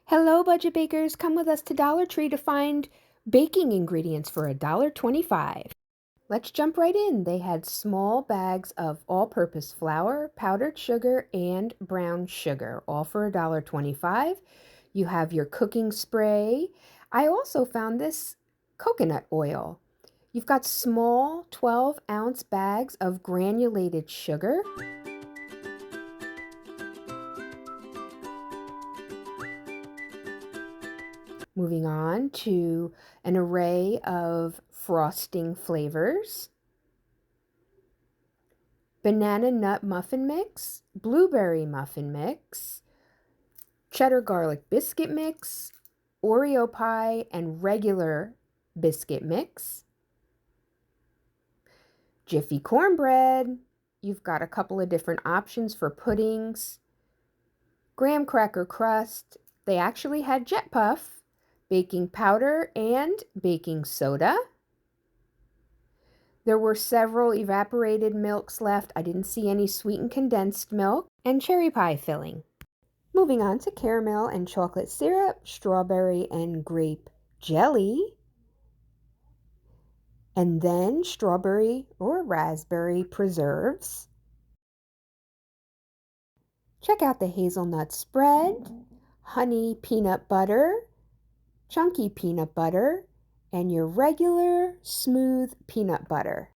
Hello, budget bakers. Come with us to Dollar Tree to find baking ingredients for $1.25. Let's jump right in. They had small bags of all-purpose flour, powdered sugar, and brown sugar, all for $1.25. You have your cooking spray. I also found this coconut oil. You've got small 12-ounce bags of granulated sugar. Moving on to an array of frosting flavors. Banana nut muffin mix, blueberry muffin mix, cheddar garlic biscuit mix, Oreo pie and regular biscuit mix, Jiffy cornbread. You've got a couple of different options for puddings, graham cracker crust. They actually had Jet Puff, baking powder, and baking soda. There were several evaporated milks left. I didn't see any sweetened condensed milk, and cherry pie filling. Moving on to caramel and chocolate syrup, strawberry and grape jelly, and then strawberry or raspberry preserves. Check out the hazelnut spread, honey peanut butter, chunky peanut butter, and your regular smooth peanut butter.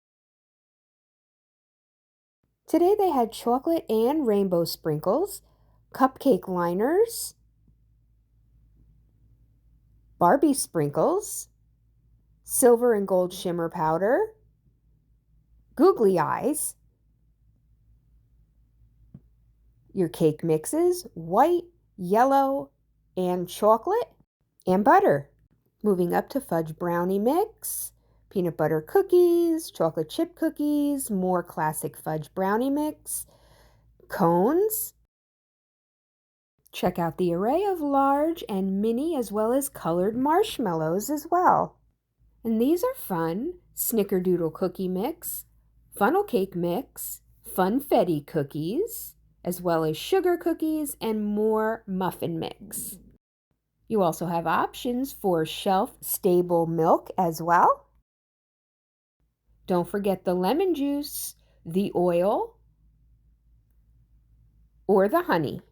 Today they had chocolate and rainbow sprinkles, cupcake liners, Barbie sprinkles, silver and gold shimmer powder, googly eyes, your cake mixes, white, yellow, and chocolate, and butter. Moving up to fudge brownie mix, peanut butter cookies, chocolate chip cookies, more classic fudge brownie mix, cones. Check out the array of large and mini as well as colored marshmallows as well. And these are fun: snickerdoodle cookie mix, funnel cake mix, funfetti cookies, as well as sugar cookies and more muffin mix. You also have options for shelf-stable milk as well. Don't forget the lemon juice, the oil, or the honey.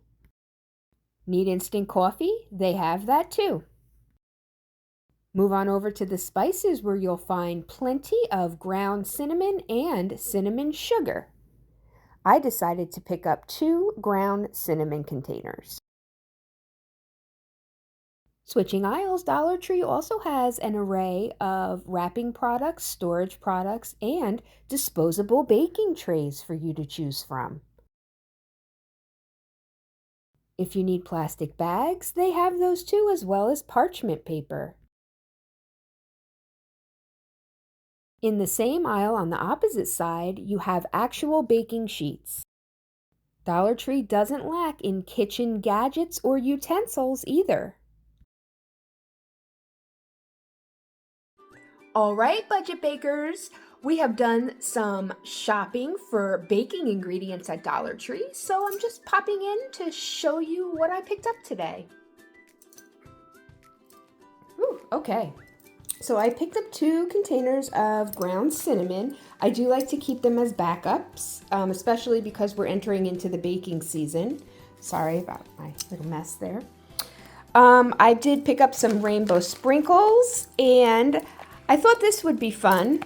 Need instant coffee? They have that too. Move on over to the spices where you'll find plenty of ground cinnamon and cinnamon sugar. I decided to pick up 2 ground cinnamon containers. Switching aisles, Dollar Tree also has an array of wrapping products, storage products, and disposable baking trays for you to choose from. If you need plastic bags, they have those too, as well as parchment paper. In the same aisle on the opposite side, you have actual baking sheets. Dollar Tree doesn't lack in kitchen gadgets or utensils either. All right, budget bakers, we have done some shopping for baking ingredients at Dollar Tree, so I'm just popping in to show you what I picked up today. Ooh, okay. So I picked up 2 containers of ground cinnamon. I do like to keep them as backups, especially because we're entering into the baking season. Sorry about my little mess there. I did pick up some rainbow sprinkles, and I thought this would be fun.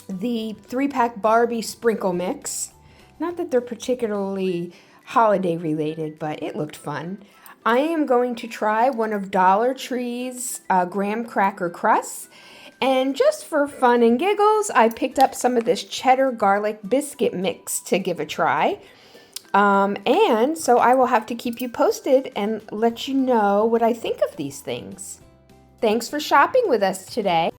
The 3-pack Barbie sprinkle mix. Not that they're particularly holiday related, but it looked fun. I am going to try one of Dollar Tree's graham cracker crusts. And just for fun and giggles, I picked up some of this cheddar garlic biscuit mix to give a try. And so I will have to keep you posted and let you know what I think of these things. Thanks for shopping with us today.